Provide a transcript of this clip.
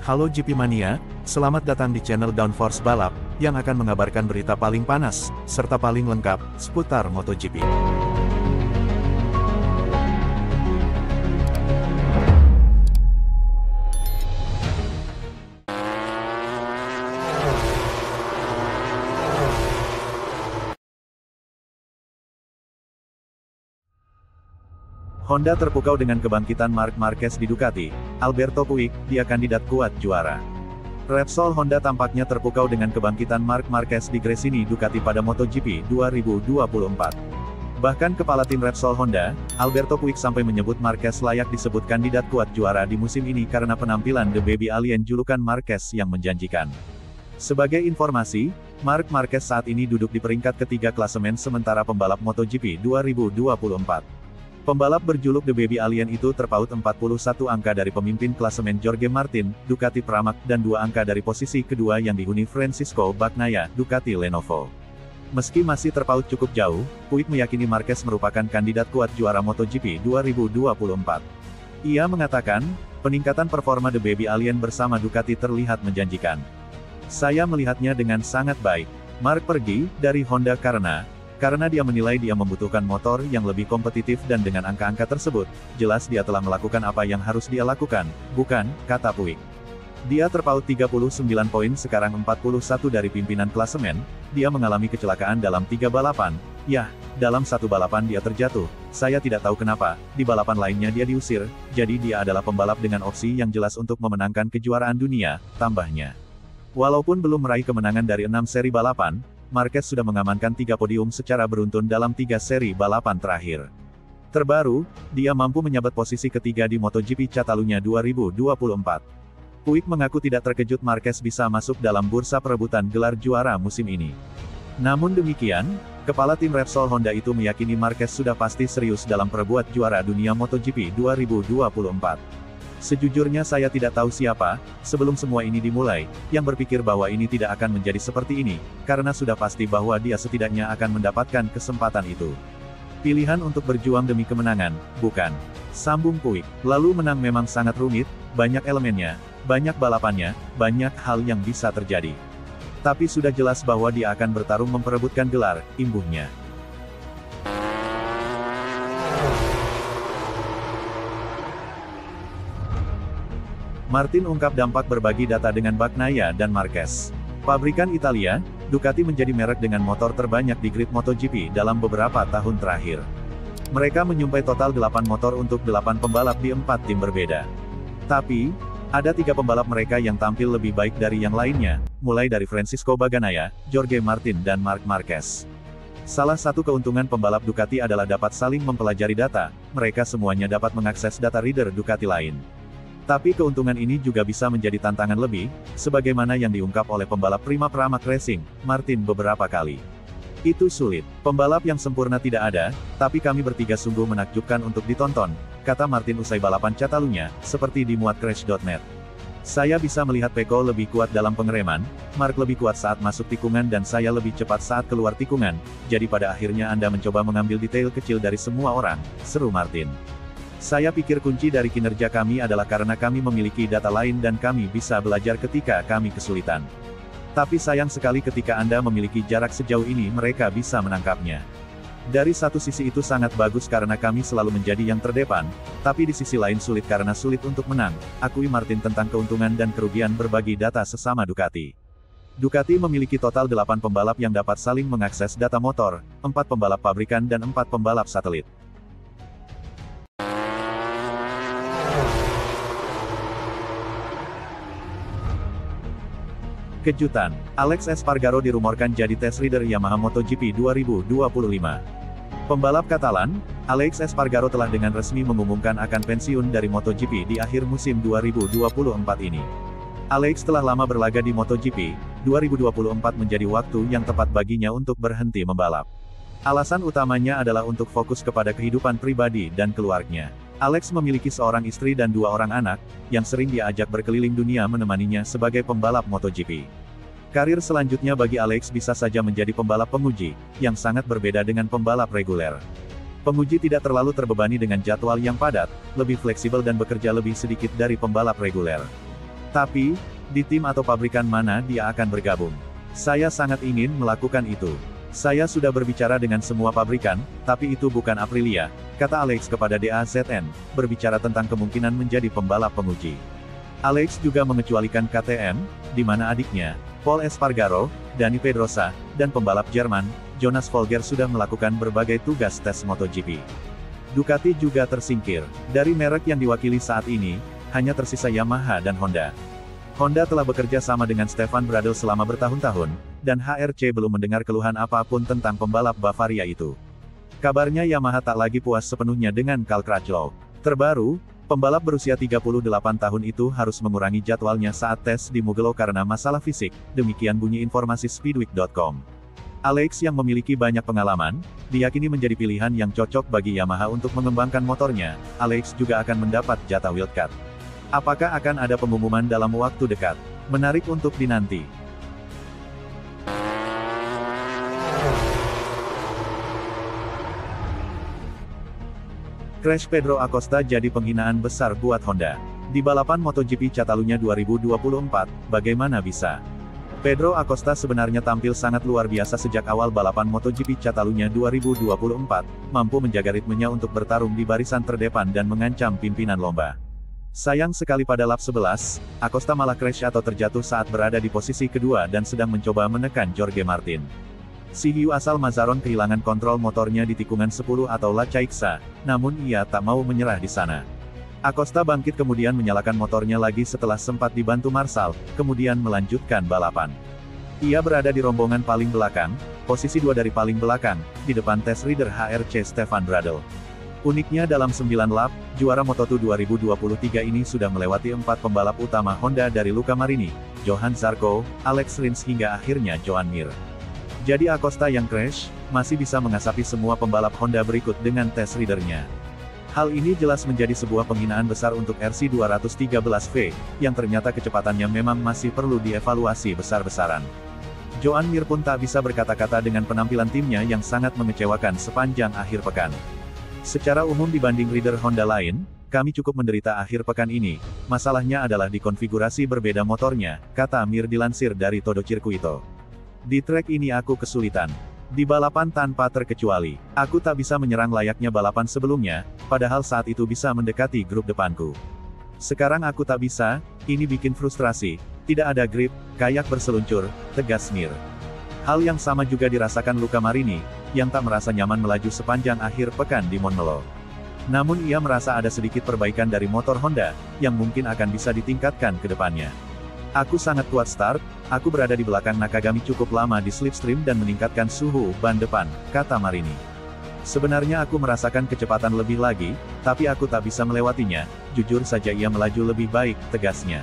Halo GP Mania, selamat datang di channel Downforce Balap, yang akan mengabarkan berita paling panas, serta paling lengkap, seputar MotoGP. Honda terpukau dengan kebangkitan Marc Marquez di Ducati. Alberto Puig, dia kandidat kuat juara. Repsol Honda tampaknya terpukau dengan kebangkitan Marc Marquez di Gresini Ducati pada MotoGP 2024. Bahkan kepala tim Repsol Honda, Alberto Puig sampai menyebut Marquez layak disebut kandidat kuat juara di musim ini karena penampilan The Baby Alien julukan Marquez yang menjanjikan. Sebagai informasi, Marc Marquez saat ini duduk di peringkat ketiga klasemen sementara pembalap MotoGP 2024. Pembalap berjuluk The Baby Alien itu terpaut 41 angka dari pemimpin klasemen Jorge Martin, Ducati Pramac, dan 2 angka dari posisi kedua yang dihuni Francisco Bagnaia, Ducati Lenovo. Meski masih terpaut cukup jauh, Puig meyakini Marquez merupakan kandidat kuat juara MotoGP 2024. Ia mengatakan, peningkatan performa The Baby Alien bersama Ducati terlihat menjanjikan. Saya melihatnya dengan sangat baik. Marc pergi dari Honda karena dia menilai dia membutuhkan motor yang lebih kompetitif dan dengan angka-angka tersebut, jelas dia telah melakukan apa yang harus dia lakukan, bukan, kata Puig. Dia terpaut 39 poin sekarang 41 dari pimpinan klasemen, dia mengalami kecelakaan dalam 3 balapan, dalam 1 balapan dia terjatuh, saya tidak tahu kenapa, di balapan lainnya dia diusir, jadi dia adalah pembalap dengan opsi yang jelas untuk memenangkan kejuaraan dunia, tambahnya. Walaupun belum meraih kemenangan dari 6 seri balapan, Marquez sudah mengamankan 3 podium secara beruntun dalam 3 seri balapan terakhir. Terbaru, dia mampu menyabat posisi ketiga di MotoGP Catalunya 2024. Puig mengaku tidak terkejut Marquez bisa masuk dalam bursa perebutan gelar juara musim ini. Namun demikian, kepala tim Repsol Honda itu meyakini Marquez sudah pasti serius dalam perebutan juara dunia MotoGP 2024. Sejujurnya saya tidak tahu siapa, sebelum semua ini dimulai, yang berpikir bahwa ini tidak akan menjadi seperti ini, karena sudah pasti bahwa dia setidaknya akan mendapatkan kesempatan itu. Pilihan untuk berjuang demi kemenangan, bukan. Sambung Puig. Lalu menang memang sangat rumit, banyak elemennya, banyak balapannya, banyak hal yang bisa terjadi. Tapi sudah jelas bahwa dia akan bertarung memperebutkan gelar, imbuhnya. Martin ungkap dampak berbagi data dengan Bagnaia dan Marquez. Pabrikan Italia, Ducati menjadi merek dengan motor terbanyak di grid MotoGP dalam beberapa tahun terakhir. Mereka menyuplai total 8 motor untuk 8 pembalap di 4 tim berbeda. Tapi, ada 3 pembalap mereka yang tampil lebih baik dari yang lainnya, mulai dari Francisco Bagnaia, Jorge Martin dan Marc Marquez. Salah satu keuntungan pembalap Ducati adalah dapat saling mempelajari data, mereka semuanya dapat mengakses data reader Ducati lain. Tapi keuntungan ini juga bisa menjadi tantangan lebih, sebagaimana yang diungkap oleh pembalap prima Pramac Racing, Martin beberapa kali. Itu sulit. Pembalap yang sempurna tidak ada, tapi kami bertiga sungguh menakjubkan untuk ditonton, kata Martin usai balapan Catalunya, seperti dimuat Crash.net. Saya bisa melihat Pecco lebih kuat dalam pengereman, Marc lebih kuat saat masuk tikungan dan saya lebih cepat saat keluar tikungan, jadi pada akhirnya Anda mencoba mengambil detail kecil dari semua orang, seru Martin. Saya pikir kunci dari kinerja kami adalah karena kami memiliki data lain dan kami bisa belajar ketika kami kesulitan. Tapi sayang sekali ketika Anda memiliki jarak sejauh ini mereka bisa menangkapnya. Dari satu sisi itu sangat bagus karena kami selalu menjadi yang terdepan, tapi di sisi lain sulit karena sulit untuk menang, akui Martin tentang keuntungan dan kerugian berbagi data sesama Ducati. Ducati memiliki total 8 pembalap yang dapat saling mengakses data motor, 4 pembalap pabrikan dan 4 pembalap satelit. Kejutan, Alex Espargaro dirumorkan jadi test rider Yamaha MotoGP 2025. Pembalap Katalan, Alex Espargaro telah dengan resmi mengumumkan akan pensiun dari MotoGP di akhir musim 2024 ini. Alex telah lama berlaga di MotoGP, 2024 menjadi waktu yang tepat baginya untuk berhenti membalap. Alasan utamanya adalah untuk fokus kepada kehidupan pribadi dan keluarganya. Alex memiliki seorang istri dan 2 orang anak, yang sering dia ajak berkeliling dunia menemaninya sebagai pembalap MotoGP. Karir selanjutnya bagi Alex bisa saja menjadi pembalap penguji, yang sangat berbeda dengan pembalap reguler. Penguji tidak terlalu terbebani dengan jadwal yang padat, lebih fleksibel dan bekerja lebih sedikit dari pembalap reguler. Tapi, di tim atau pabrikan mana dia akan bergabung? Saya sangat ingin melakukan itu. Saya sudah berbicara dengan semua pabrikan, tapi itu bukan Aprilia, kata Alex kepada DAZN, berbicara tentang kemungkinan menjadi pembalap penguji. Alex juga mengecualikan KTM, di mana adiknya, Paul Espargaro, Dani Pedrosa, dan pembalap Jerman, Jonas Folger sudah melakukan berbagai tugas tes MotoGP. Ducati juga tersingkir. Dari merek yang diwakili saat ini, hanya tersisa Yamaha dan Honda. Honda telah bekerja sama dengan Stefan Bradl selama bertahun-tahun, dan HRC belum mendengar keluhan apapun tentang pembalap Bavaria itu. Kabarnya Yamaha tak lagi puas sepenuhnya dengan Cal Crutchlow. Terbaru, pembalap berusia 38 tahun itu harus mengurangi jadwalnya saat tes di Mugello karena masalah fisik, demikian bunyi informasi Speedweek.com. Alex yang memiliki banyak pengalaman, diyakini menjadi pilihan yang cocok bagi Yamaha untuk mengembangkan motornya. Alex juga akan mendapat jatah wildcard. Apakah akan ada pengumuman dalam waktu dekat? Menarik untuk dinanti. Crash Pedro Acosta jadi penghinaan besar buat Honda. Di balapan MotoGP Catalunya 2024, bagaimana bisa? Pedro Acosta sebenarnya tampil sangat luar biasa sejak awal balapan MotoGP Catalunya 2024, mampu menjaga ritmenya untuk bertarung di barisan terdepan dan mengancam pimpinan lomba. Sayang sekali pada lap 11, Acosta malah crash atau terjatuh saat berada di posisi kedua dan sedang mencoba menekan Jorge Martin. Si hiu asal Mazaron kehilangan kontrol motornya di tikungan 10 atau La Caixa, namun ia tak mau menyerah di sana. Acosta bangkit kemudian menyalakan motornya lagi setelah sempat dibantu Marshall, kemudian melanjutkan balapan. Ia berada di rombongan paling belakang, posisi 2 dari paling belakang, di depan test rider HRC Stefan Bradl. Uniknya dalam 9 lap, juara Moto2 2023 ini sudah melewati 4 pembalap utama Honda dari Luca Marini, Johan Zarco, Alex Rins hingga akhirnya Joan Mir. Jadi Acosta yang crash, masih bisa mengasapi semua pembalap Honda berikut dengan test ridernya. Hal ini jelas menjadi sebuah penghinaan besar untuk RC213V, yang ternyata kecepatannya memang masih perlu dievaluasi besar-besaran. Joan Mir pun tak bisa berkata-kata dengan penampilan timnya yang sangat mengecewakan sepanjang akhir pekan. Secara umum dibanding rider Honda lain, kami cukup menderita akhir pekan ini, masalahnya adalah di konfigurasi berbeda motornya, kata Mir dilansir dari Todo Circuito. Di trek ini aku kesulitan. Di balapan tanpa terkecuali, aku tak bisa menyerang layaknya balapan sebelumnya, padahal saat itu bisa mendekati grup depanku. Sekarang aku tak bisa, ini bikin frustrasi, tidak ada grip, kayak berseluncur, tegas Mir. Hal yang sama juga dirasakan Luca Marini, yang tak merasa nyaman melaju sepanjang akhir pekan di Montmello. Namun ia merasa ada sedikit perbaikan dari motor Honda, yang mungkin akan bisa ditingkatkan ke depannya. Aku sangat kuat start, aku berada di belakang Nakagami cukup lama di slipstream dan meningkatkan suhu ban depan, kata Marini. Sebenarnya aku merasakan kecepatan lebih lagi, tapi aku tak bisa melewatinya, jujur saja ia melaju lebih baik, tegasnya.